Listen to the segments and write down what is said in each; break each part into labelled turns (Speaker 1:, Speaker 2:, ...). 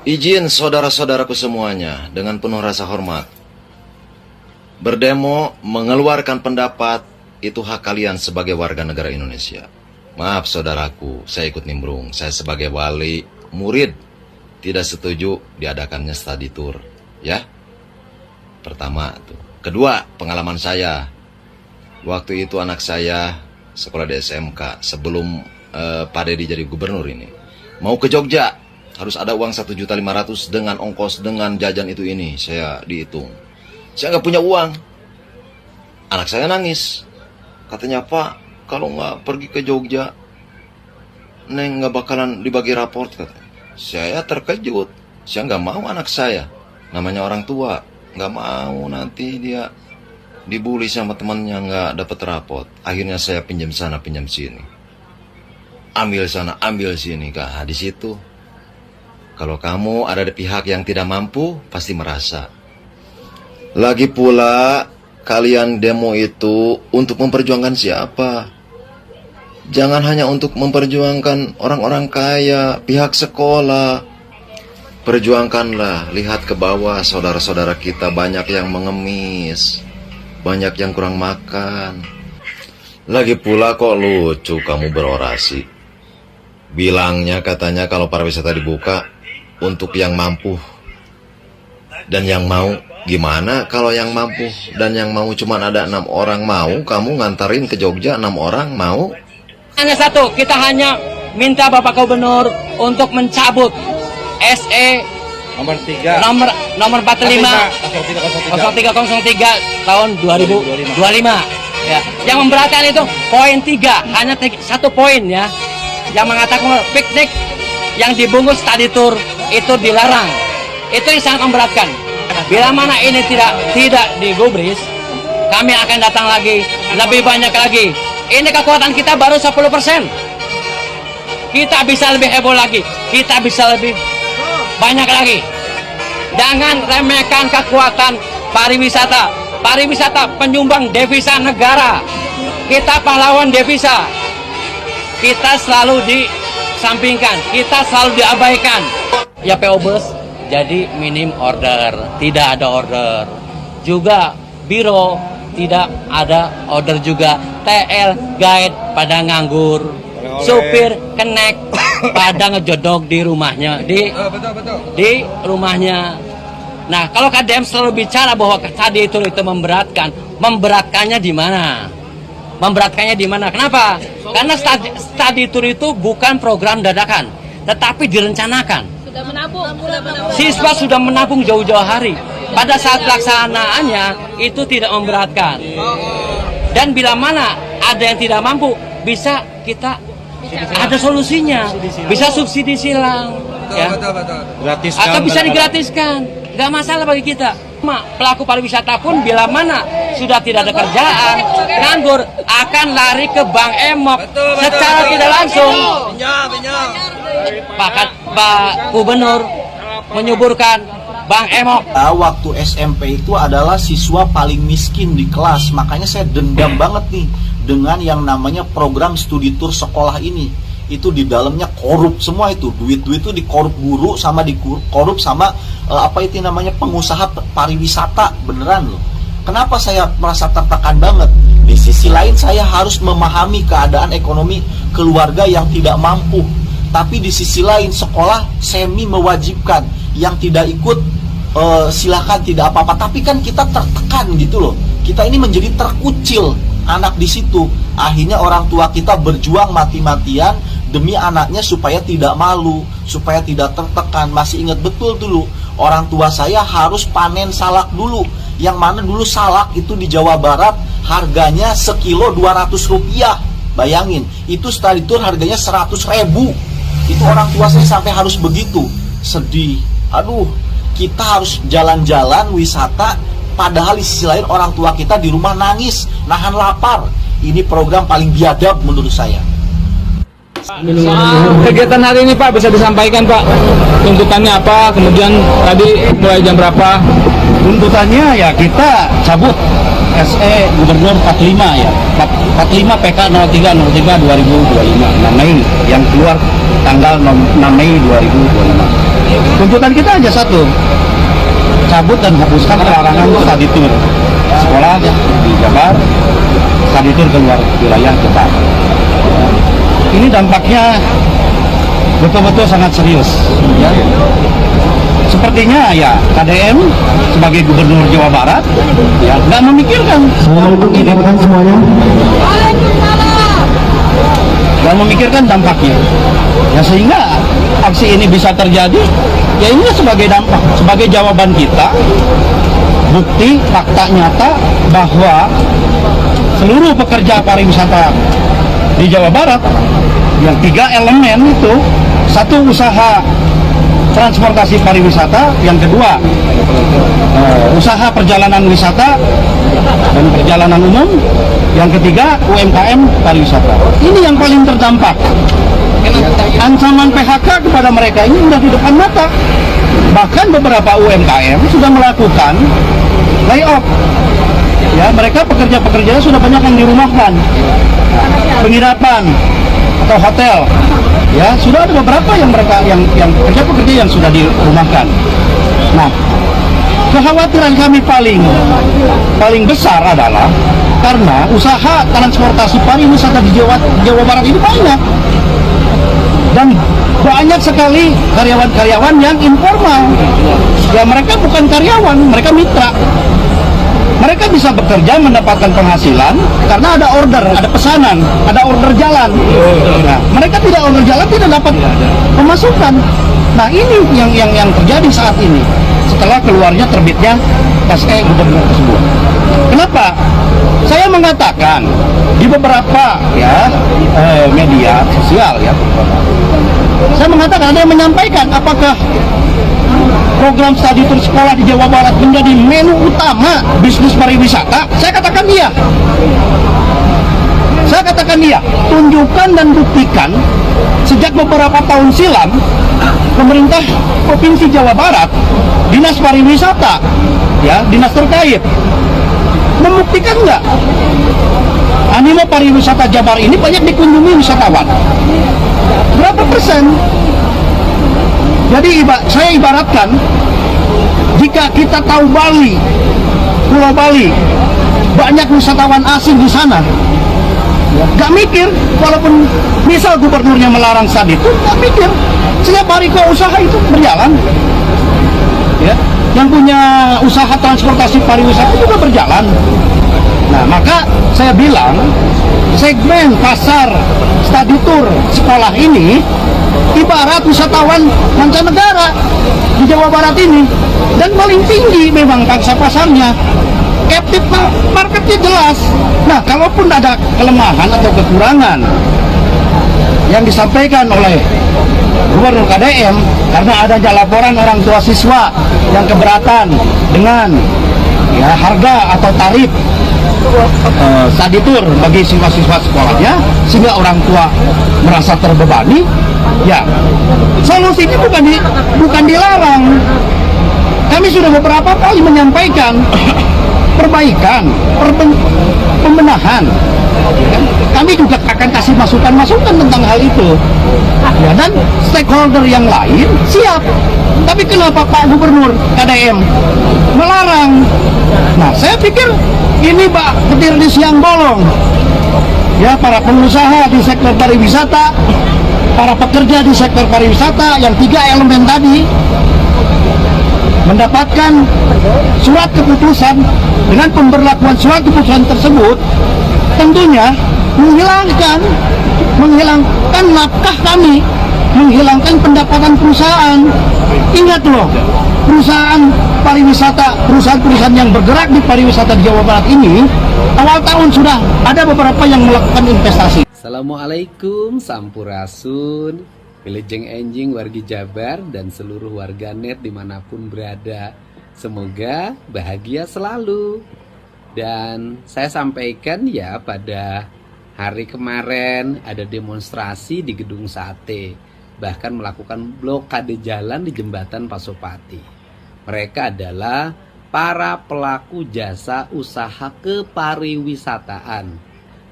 Speaker 1: Izin saudara-saudaraku semuanya dengan penuh rasa hormat. Berdemo, mengeluarkan pendapat, itu hak kalian sebagai warga negara Indonesia. Maaf saudaraku, saya ikut nimbrung. Saya sebagai wali murid tidak setuju diadakannya study tour. Ya, pertama tuh. Kedua, pengalaman saya. Waktu itu anak saya sekolah di SMK sebelum Pak Deddy jadi gubernur ini. Mau ke Jogja. Harus ada uang 1.500.000 dengan ongkos, dengan jajan itu ini. Saya dihitung. Saya nggak punya uang. Anak saya nangis. Katanya, Pak, kalau nggak pergi ke Jogja, Neng nggak bakalan dibagi raport. Katanya. Saya terkejut. Saya nggak mau anak saya. Namanya orang tua. Nggak mau nanti dia dibully sama temannya nggak dapat raport. Akhirnya saya pinjam sana, pinjam sini. Ambil sana, ambil sini. Kak, di situ. Kalau kamu ada di pihak yang tidak mampu, pasti merasa. Lagi pula, kalian demo itu untuk memperjuangkan siapa? Jangan hanya untuk memperjuangkan orang-orang kaya, pihak sekolah. Perjuangkanlah, lihat ke bawah saudara-saudara kita banyak yang mengemis, banyak yang kurang makan. Lagi pula kok lucu kamu berorasi. Bilangnya katanya kalau pariwisata dibuka, untuk yang mampu dan yang mau. Gimana kalau yang mampu dan yang mau cuma ada 6 orang mau, kamu ngantarin ke Jogja 6 orang mau?
Speaker 2: Hanya satu, kita hanya minta Bapak Gubernur untuk mencabut SE
Speaker 3: nomor 3
Speaker 2: nomor 45 0303 tahun 2025 ya. Yang memberatkan itu poin 3, hanya 1 poin ya, yang mengatakan piknik yang dibungkus study tour itu dilarang. Itu yang sangat memberatkan. Bila mana ini tidak digubris, kami akan datang lagi, lebih banyak lagi. Ini kekuatan kita baru 10%. Kita bisa lebih heboh lagi, kita bisa lebih banyak lagi. Jangan remehkan kekuatan pariwisata. Pariwisata penyumbang devisa negara. Kita pahlawan devisa. Kita selalu disampingkan, kita selalu diabaikan. Ya PO Bus jadi minim order, tidak ada order. Juga biro tidak ada order juga. TL guide pada nganggur, supir kenek pada ngejodok di rumahnya, di rumahnya. Nah, kalau KDM selalu bicara bahwa tadi itu memberatkan, memberatkannya di mana? Memberatkannya di mana? Kenapa? Karena study tour itu bukan program dadakan, tetapi direncanakan. Siswa sudah menabung jauh-jauh hari. Pada saat pelaksanaannya itu tidak memberatkan. Dan bila mana ada yang tidak mampu, bisa kita ada solusinya. Bisa subsidi silang, ya. Atau bisa digratiskan. Nggak masalah bagi kita. Pelaku pariwisata pun bila mana sudah tidak ada kerjaan, nganggur, akan lari ke Bank Emok secara tidak langsung. Pak Gubernur menyuburkan Bank Emok.
Speaker 4: Waktu SMP itu adalah siswa paling miskin di kelas, makanya saya dendam banget nih dengan yang namanya program studi tour sekolah ini. Itu di dalamnya korup semua, itu duit-duit itu dikorup guru sama dikorup sama apa itu namanya pengusaha pariwisata, beneran loh. Kenapa saya merasa tertekan banget? Di sisi lain saya harus memahami keadaan ekonomi keluarga yang tidak mampu, tapi di sisi lain sekolah semi mewajibkan, yang tidak ikut silakan tidak apa-apa. Tapi kan kita tertekan gitu loh, kita ini menjadi terkucil anak di situ. Akhirnya orang tua kita berjuang mati-matian demi anaknya supaya tidak malu, supaya tidak tertekan. Masih ingat betul dulu, orang tua saya harus panen salak dulu. Yang mana dulu salak itu di Jawa Barat harganya sekilo 200 rupiah. Bayangin, itu study tour harganya 100.000. Itu orang tua saya sampai harus begitu. Sedih. Aduh, kita harus jalan-jalan wisata, padahal di sisi lain orang tua kita di rumah nangis, nahan lapar. Ini program paling biadab menurut saya.
Speaker 3: Kegiatan hari ini Pak bisa disampaikan Pak, tuntutannya apa, kemudian tadi mulai jam berapa?
Speaker 5: Tuntutannya ya kita cabut SE Gubernur 45 ya, 45 PK 03 2025 6 Mei yang keluar tanggal 6 Mei 2025. Tuntutan kita aja satu, cabut dan hapuskan larangan study tour sekolah di Jabar, study tour keluar wilayah Jabar. Ini dampaknya betul-betul sangat serius, ya. Sepertinya ya KDM sebagai Gubernur Jawa Barat ya nggak memikirkan ini, nggak memikirkan dampaknya, ya sehingga aksi ini bisa terjadi. Ya ini sebagai dampak, sebagai jawaban kita, bukti fakta nyata bahwa seluruh pekerja pariwisata di Jawa Barat yang 3 elemen itu, satu usaha transportasi pariwisata, yang kedua usaha perjalanan wisata dan perjalanan umum, yang ketiga UMKM pariwisata. Ini yang paling terdampak. Ancaman PHK kepada mereka ini sudah di depan mata. Bahkan beberapa UMKM sudah melakukan layoff. Ya, mereka pekerja-pekerja sudah banyak yang dirumahkan. Penginapan atau hotel, ya sudah ada beberapa yang mereka yang pekerja-pekerja yang sudah dirumahkan. Nah, kekhawatiran kami paling besar adalah karena usaha transportasi pariwisata di Jawa Barat ini banyak, dan banyak sekali karyawan-karyawan yang informal. Ya mereka bukan karyawan, mereka mitra. Mereka bisa bekerja mendapatkan penghasilan karena ada order, ada pesanan, ada order jalan. Nah, mereka tidak order jalan tidak dapat pemasukan. Nah ini yang terjadi saat ini setelah keluarnya terbitnya SE Gubernur tersebut. Kenapa? Saya mengatakan di beberapa ya media sosial ya, saya mengatakan ada yang menyampaikan apakah program studi tour sekolah di Jawa Barat menjadi menu utama bisnis pariwisata. Saya katakan iya. Saya katakan iya. Tunjukkan dan buktikan sejak beberapa tahun silam pemerintah Provinsi Jawa Barat, Dinas Pariwisata, ya dinas terkait membuktikan nggak animo pariwisata Jabar ini banyak dikunjungi wisatawan. Berapa persen? Jadi saya ibaratkan, jika kita tahu Bali, Pulau Bali, banyak wisatawan asing di sana, gak mikir, walaupun misal gubernurnya melarang saat itu, gak mikir, setiap hari kok usaha itu berjalan. Ya, yang punya usaha transportasi pariwisata juga berjalan. Nah, maka saya bilang, segmen pasar studi tour sekolah ini ibarat wisatawan mancanegara di Jawa Barat ini, dan paling tinggi memang pangsa pasarnya, captive marketnya jelas. Nah, kalaupun ada kelemahan atau kekurangan yang disampaikan oleh Gubernur KDM karena adanya laporan orang tua siswa yang keberatan dengan ya harga atau tarif studi tour bagi siswa-siswa sekolahnya, sehingga orang tua merasa terbebani. Ya, solusinya bukan dilarang. Kami sudah beberapa kali menyampaikan perbaikan, pembenahan. Kami juga akan kasih masukan tentang hal itu. Ya, dan stakeholder yang lain siap. Tapi kenapa Pak Gubernur KDM melarang? Nah, saya pikir ini Pak petir di siang bolong. Ya, para pengusaha di sektor pariwisata, para pekerja di sektor pariwisata yang 3 elemen tadi mendapatkan surat keputusan. Dengan pemberlakuan surat keputusan tersebut tentunya menghilangkan nafkah kami, menghilangkan pendapatan perusahaan. Ingat loh, perusahaan pariwisata, perusahaan-perusahaan yang bergerak di pariwisata di Jawa Barat ini awal tahun sudah ada beberapa yang melakukan investasi.
Speaker 6: Assalamualaikum, sampurasun, wilujeng enjing wargi Jabar dan seluruh warganet dimanapun berada. Semoga bahagia selalu. Dan saya sampaikan ya, pada hari kemarin ada demonstrasi di Gedung Sate, bahkan melakukan blokade jalan di Jembatan Pasopati. Mereka adalah para pelaku jasa usaha kepariwisataan,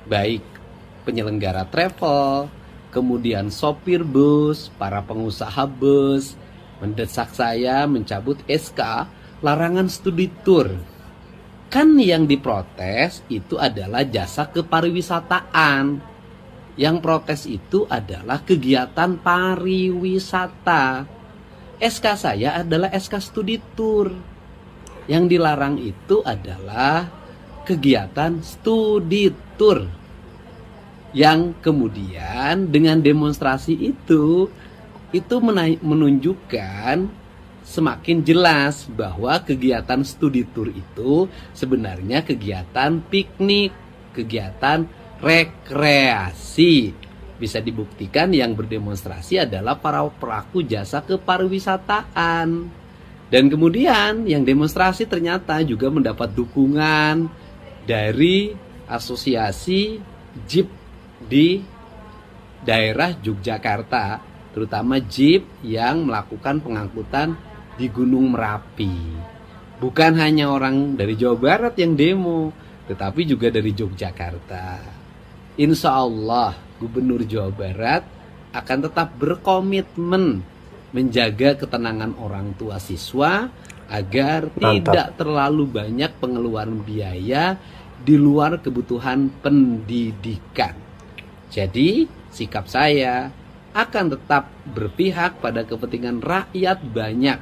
Speaker 6: baik penyelenggara travel, kemudian sopir bus, para pengusaha bus, mendesak saya mencabut SK larangan studi tour. Kan yang diprotes itu adalah jasa kepariwisataan. Yang protes itu adalah kegiatan pariwisata. SK saya adalah SK studi tour. Yang dilarang itu adalah kegiatan studi tour. Yang kemudian dengan demonstrasi itu menunjukkan semakin jelas bahwa kegiatan studi tour itu sebenarnya kegiatan piknik, kegiatan rekreasi. Bisa dibuktikan yang berdemonstrasi adalah para pelaku jasa kepariwisataan. Dan kemudian yang demonstrasi ternyata juga mendapat dukungan dari asosiasi jeep di daerah Yogyakarta, terutama jeep yang melakukan pengangkutan di Gunung Merapi. Bukan hanya orang dari Jawa Barat yang demo, tetapi juga dari Yogyakarta. Insya Allah Gubernur Jawa Barat akan tetap berkomitmen menjaga ketenangan orang tua siswa agar tidak terlalu banyak pengeluaran biaya di luar kebutuhan pendidikan. Jadi sikap saya akan tetap berpihak pada kepentingan rakyat banyak,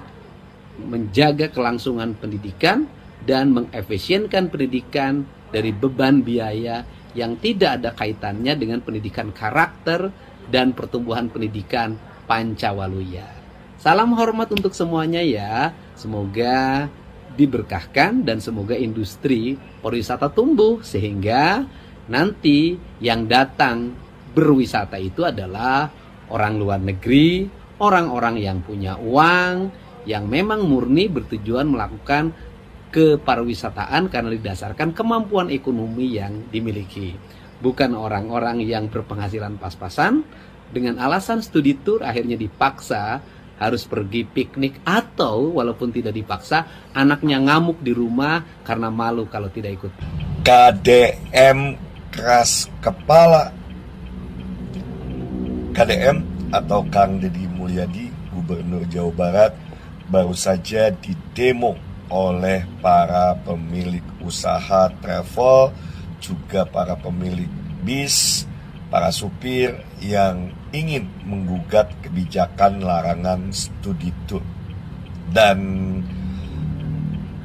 Speaker 6: menjaga kelangsungan pendidikan dan mengefisienkan pendidikan dari beban biaya yang tidak ada kaitannya dengan pendidikan karakter dan pertumbuhan pendidikan Pancawaluya. Salam hormat untuk semuanya ya. Semoga diberkahkan dan semoga industri pariwisata tumbuh sehingga nanti yang datang berwisata itu adalah orang luar negeri, orang-orang yang punya uang, yang memang murni bertujuan melakukan kepariwisataan karena didasarkan kemampuan ekonomi yang dimiliki. Bukan orang-orang yang berpenghasilan pas-pasan, dengan alasan studi tour akhirnya dipaksa harus pergi piknik atau walaupun tidak dipaksa, anaknya ngamuk di rumah karena malu kalau tidak ikut.
Speaker 7: KDM keras kepala. KDM atau Kang Deddy Mulyadi, Gubernur Jawa Barat, baru saja didemo oleh para pemilik usaha travel, juga para pemilik bis, para supir yang ingin menggugat kebijakan larangan studi tour. Dan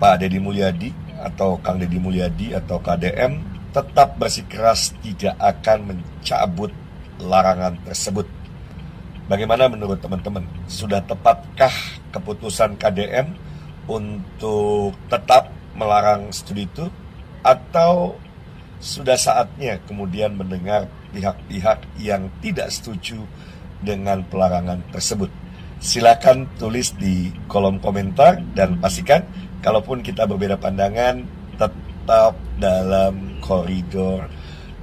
Speaker 7: Pak Deddy Mulyadi atau Kang Deddy Mulyadi atau KDM tetap bersikeras tidak akan mencabut larangan tersebut. Bagaimana menurut teman-teman? Sudah tepatkah keputusan KDM untuk tetap melarang studi tour, atau sudah saatnya kemudian mendengar pihak-pihak yang tidak setuju dengan pelarangan tersebut? Silakan tulis di kolom komentar dan pastikan kalaupun kita berbeda pandangan tetap dalam koridor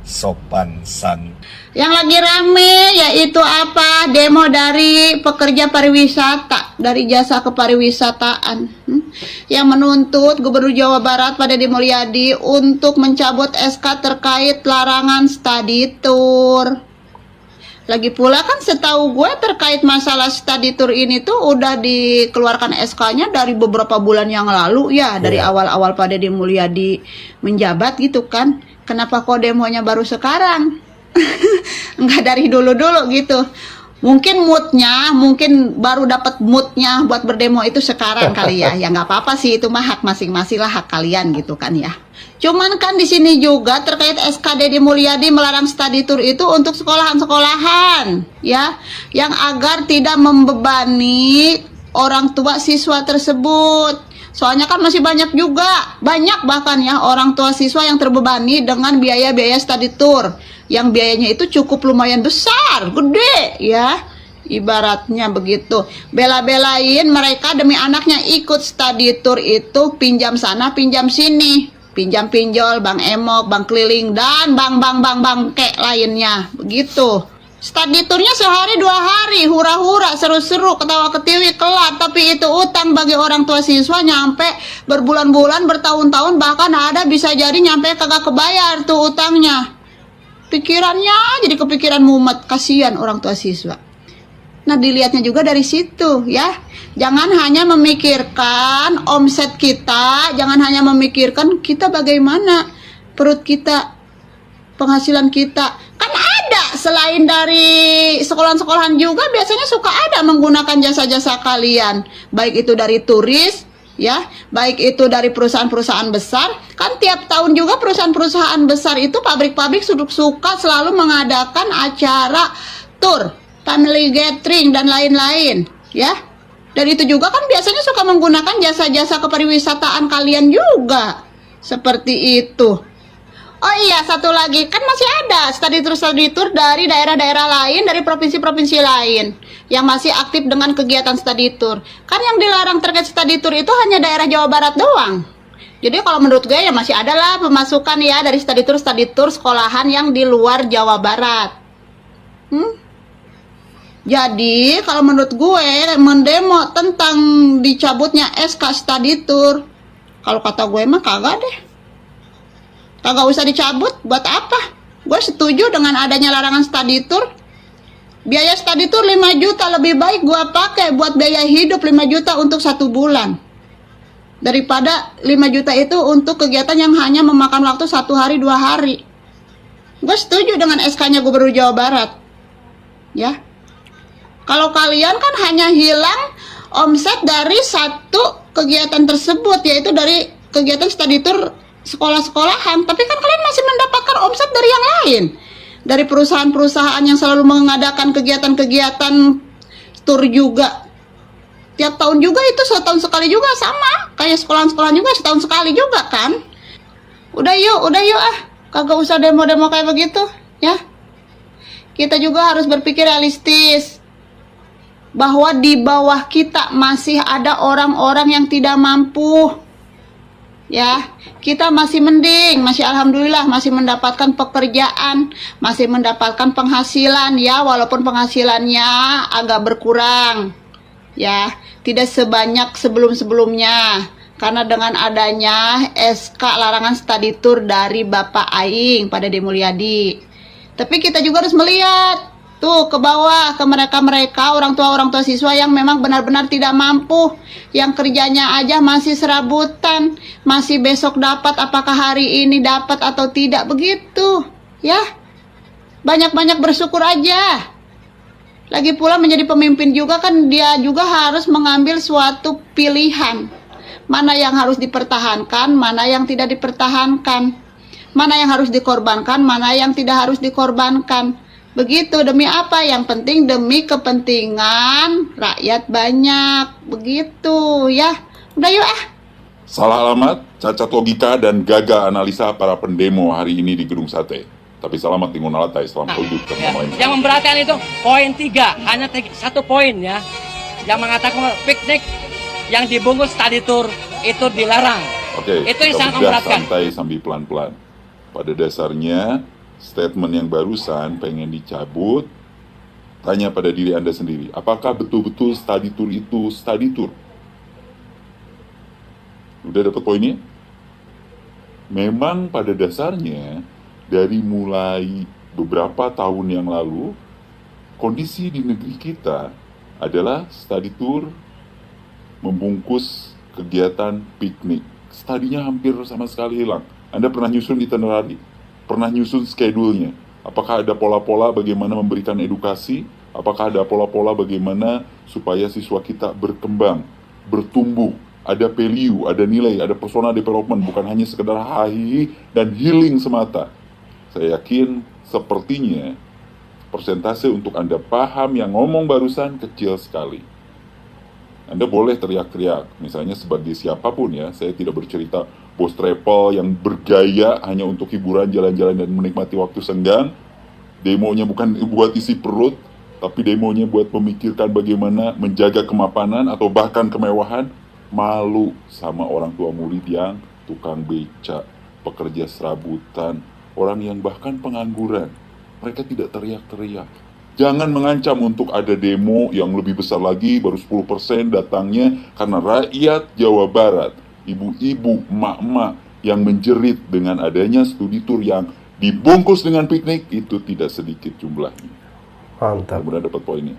Speaker 7: sopan san.
Speaker 8: Yang lagi rame yaitu apa? Demo dari pekerja pariwisata, dari jasa kepariwisataan, yang menuntut Gubernur Jawa Barat Pak Deddy Mulyadi untuk mencabut SK terkait larangan study tour. Lagi pula kan setahu gue terkait masalah study tour ini tuh udah dikeluarkan SK-nya dari beberapa bulan yang lalu ya, dari awal-awal Pak Deddy Mulyadi menjabat gitu kan. Kenapa kok demonya baru sekarang? Enggak dari dulu-dulu gitu. Mungkin moodnya, mungkin baru dapat moodnya buat berdemo itu sekarang kali ya. Ya nggak apa-apa sih, itu mah hak masing-masing lah, hak kalian gitu kan ya. Cuman kan di sini juga terkait SK Deddy Mulyadi melarang study tour itu untuk sekolahan-sekolahan ya, yang agar tidak membebani orang tua siswa tersebut. Soalnya kan masih banyak bahkan ya orang tua siswa yang terbebani dengan biaya-biaya study tour, yang biayanya itu cukup lumayan besar, gede ya, ibaratnya begitu. Bela-belain mereka demi anaknya ikut study tour itu pinjam sana pinjam sini, pinjam pinjol, bank emok, bank keliling, dan bank bangke lainnya begitu. Study tournya sehari 2 hari, hura-hura, seru-seru, ketawa-ketiwi, kelar. Tapi itu utang bagi orang tua siswa nyampe berbulan-bulan, bertahun-tahun, bahkan ada bisa jadi nyampe kagak kebayar tuh utangnya. Pikirannya jadi kepikiran mumet, kasihan orang tua siswa. Nah, dilihatnya juga dari situ ya. Jangan hanya memikirkan omset kita, jangan hanya memikirkan kita bagaimana perut kita, penghasilan kita. Kan ada selain dari sekolahan-sekolahan juga biasanya suka ada menggunakan jasa-jasa kalian. Baik itu dari turis, ya, baik itu dari perusahaan-perusahaan besar. Kan tiap tahun juga perusahaan-perusahaan besar itu, pabrik-pabrik suka selalu mengadakan acara tour, family gathering dan lain-lain, ya. Dan itu juga kan biasanya suka menggunakan jasa-jasa kepariwisataan kalian juga. Seperti itu. Oh iya, satu lagi, kan masih ada study tour dari daerah-daerah lain, dari provinsi-provinsi lain yang masih aktif dengan kegiatan study tour. Kan yang dilarang terkait study tour itu hanya daerah Jawa Barat doang. Jadi kalau menurut gue ya masih ada lah pemasukan ya dari study tour sekolahan yang di luar Jawa Barat. Jadi kalau menurut gue mendemo tentang dicabutnya SK study tour, kalau kata gue mah kagak deh. Kagak usah dicabut, buat apa? Gue setuju dengan adanya larangan study tour. Biaya study tour 5 juta lebih baik gue pakai buat biaya hidup 5 juta untuk 1 bulan. Daripada 5 juta itu untuk kegiatan yang hanya memakan waktu 1 hari 2 hari. Gue setuju dengan SK-nya Gubernur Jawa Barat. Ya. Kalau kalian kan hanya hilang omset dari satu kegiatan tersebut, yaitu dari kegiatan study tour sekolah-sekolahan, tapi kan kalian masih mendapatkan omset dari yang lain, dari perusahaan-perusahaan yang selalu mengadakan kegiatan-kegiatan tour juga. Tiap tahun juga itu setahun sekali juga, sama kayak sekolah-sekolah juga setahun sekali juga kan. Udah yuk kagak usah demo-demo kayak begitu ya. Kita juga harus berpikir realistis bahwa di bawah kita masih ada orang-orang yang tidak mampu. Ya, kita masih mending, masih alhamdulillah masih mendapatkan pekerjaan, masih mendapatkan penghasilan ya, walaupun penghasilannya agak berkurang. Ya, tidak sebanyak sebelum-sebelumnya. Karena dengan adanya SK larangan study tour dari Bapak Aing pada Demulyadi. Tapi kita juga harus melihat tuh ke bawah, ke mereka-mereka orang tua siswa yang memang benar-benar tidak mampu, yang kerjanya aja masih serabutan, masih besok dapat, apakah hari ini dapat atau tidak, begitu ya. Banyak-banyak bersyukur aja. Lagi pula menjadi pemimpin juga kan dia juga harus mengambil suatu pilihan, mana yang harus dipertahankan, mana yang tidak dipertahankan, mana yang harus dikorbankan, mana yang tidak harus dikorbankan. Begitu, demi apa? Yang penting demi kepentingan rakyat banyak. Begitu ya. Udah yuk
Speaker 9: Salah alamat, cacat logika, dan gagal analisa para pendemo hari ini di Gedung Sate. Tapi selamat Tingun Alatai, selamat hidup dan lain.
Speaker 2: Yang memberatkan itu poin 3, hanya 1 poin ya. Yang mengatakan piknik yang dibungkus study tour itu dilarang.
Speaker 9: Oke,
Speaker 2: itu yang sangat
Speaker 9: udah
Speaker 2: memberatkan.
Speaker 9: Santai sambil pelan-pelan. Pada dasarnya statement yang barusan pengen dicabut. Tanya pada diri Anda sendiri, apakah betul-betul study tour itu study tour? Udah dapat poinnya? Memang pada dasarnya dari mulai beberapa tahun yang lalu, kondisi di negeri kita adalah study tour membungkus kegiatan piknik. Studinya hampir sama sekali hilang. Anda pernah nyusun itinerary? Pernah nyusun schedule-nya? Apakah ada pola-pola bagaimana memberikan edukasi? Apakah ada pola-pola bagaimana supaya siswa kita berkembang, bertumbuh, ada value, ada nilai, ada personal development, bukan hanya sekedar hahi dan healing semata. Saya yakin sepertinya persentase untuk Anda paham yang ngomong barusan kecil sekali. Anda boleh teriak-teriak, misalnya sebagai siapapun ya, saya tidak bercerita bos travel yang bergaya hanya untuk hiburan, jalan-jalan dan menikmati waktu senggang. Demonya bukan buat isi perut, tapi demonya buat memikirkan bagaimana menjaga kemapanan atau bahkan kemewahan. Malu sama orang tua murid yang tukang beca, pekerja serabutan, orang yang bahkan pengangguran. Mereka tidak teriak-teriak. Jangan mengancam untuk ada demo yang lebih besar lagi, baru 10% datangnya karena rakyat Jawa Barat, ibu-ibu, emak-emak yang menjerit dengan adanya studi tour yang dibungkus dengan piknik, itu tidak sedikit jumlahnya.
Speaker 10: Mantap.
Speaker 9: Mudah-mudahan dapat poinnya.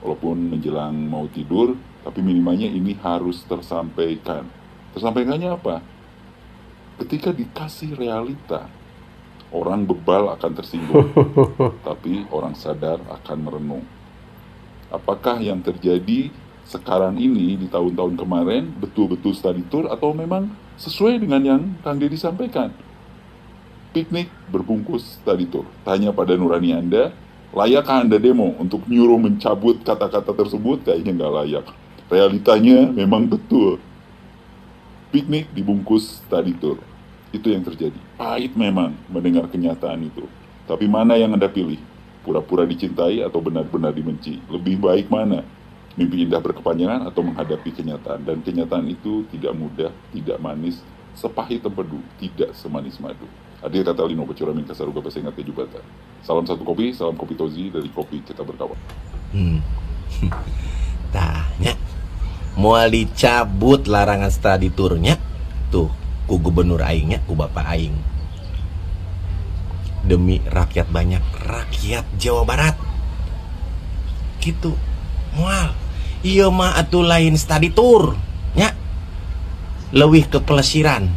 Speaker 9: walaupun menjelang mau tidur, tapi minimalnya ini harus tersampaikan. Tersampaikannya apa? Ketika dikasih realita, orang bebal akan tersinggung, tapi orang sadar akan merenung. Apakah yang terjadi sekarang ini di tahun-tahun kemarin betul-betul study tour atau memang sesuai dengan yang Kang Deddy sampaikan? Piknik berbungkus study tour. Tanya pada nurani Anda, layakkah Anda demo untuk nyuruh mencabut kata-kata tersebut? Kayaknya nggak layak. Realitanya memang betul. Piknik dibungkus study tour. Itu yang terjadi. Pahit memang mendengar kenyataan itu. Tapi mana yang Anda pilih? Pura-pura dicintai atau benar-benar dibenci? Lebih baik mana? Mimpi indah berkepanjangan atau menghadapi kenyataan? Dan kenyataan itu tidak mudah, tidak manis, sepahit empedu, tidak semanis madu. Hadir kata Lino Pecuramin Kasaruga Pasengat Jubata. Salam satu kopi, salam kopi Tozi dari Kopi Kita Berkawan.
Speaker 10: Tanya, mau dicabut larangan study tournya tuh ku gubernur aingnya, ku bapak aing, demi rakyat banyak, rakyat Jawa Barat gitu. Mual iya mah atuh lain study tour nya, leuwih ke pelesiran,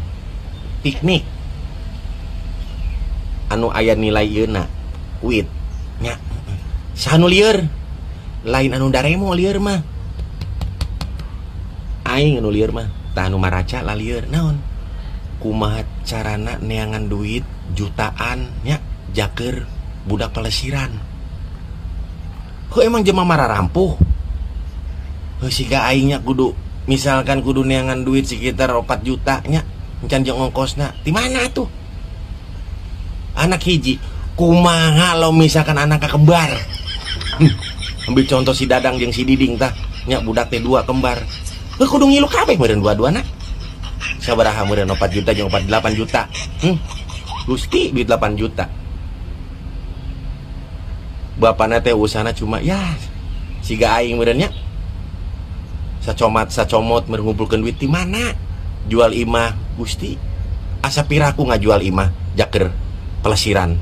Speaker 10: piknik anu aya nilai yeuna wit nya. Sanu lieur lain anu daremo lieur mah, aing anu lieur mah tah anu maraca lah lieur. Naon kumaha carana neangan duit jutaan nya jaker budak pelesiran? Kok emang jema marah rampuh? Siga aingnya kudu misalkan kudu neangan duit sekitar 4 juta nya encan jeung ongkosna di mana tuh? Anak hiji kumaha lo misalkan anak kembar? Ambil contoh si Dadang jeung si Diding tah nya budak teh 2 kembar. Kudu ngilu kabeh meureun dua-duana. Sabaraha meureun 4 juta jeung 48 juta. Gusti duit 8 juta. Bapana teh usahana cuma ya siga aing meureun nya. Sacomot ngumpulkeun duit di mana? Jual imah Gusti. Asa piraku ngajual imah jaker pelesiran.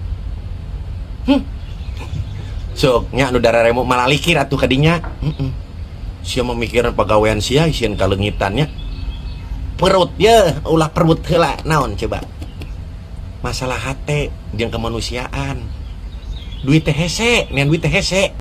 Speaker 10: Sok nya anu dararemo malah likir atuh kadinya. Sia memikirkan pagawean sia isieun kalengitannya. Perut ya, ulah perut heula naon coba. Masalah hate jeung kemanusiaan. Duit teh hese, nean duit teh hese.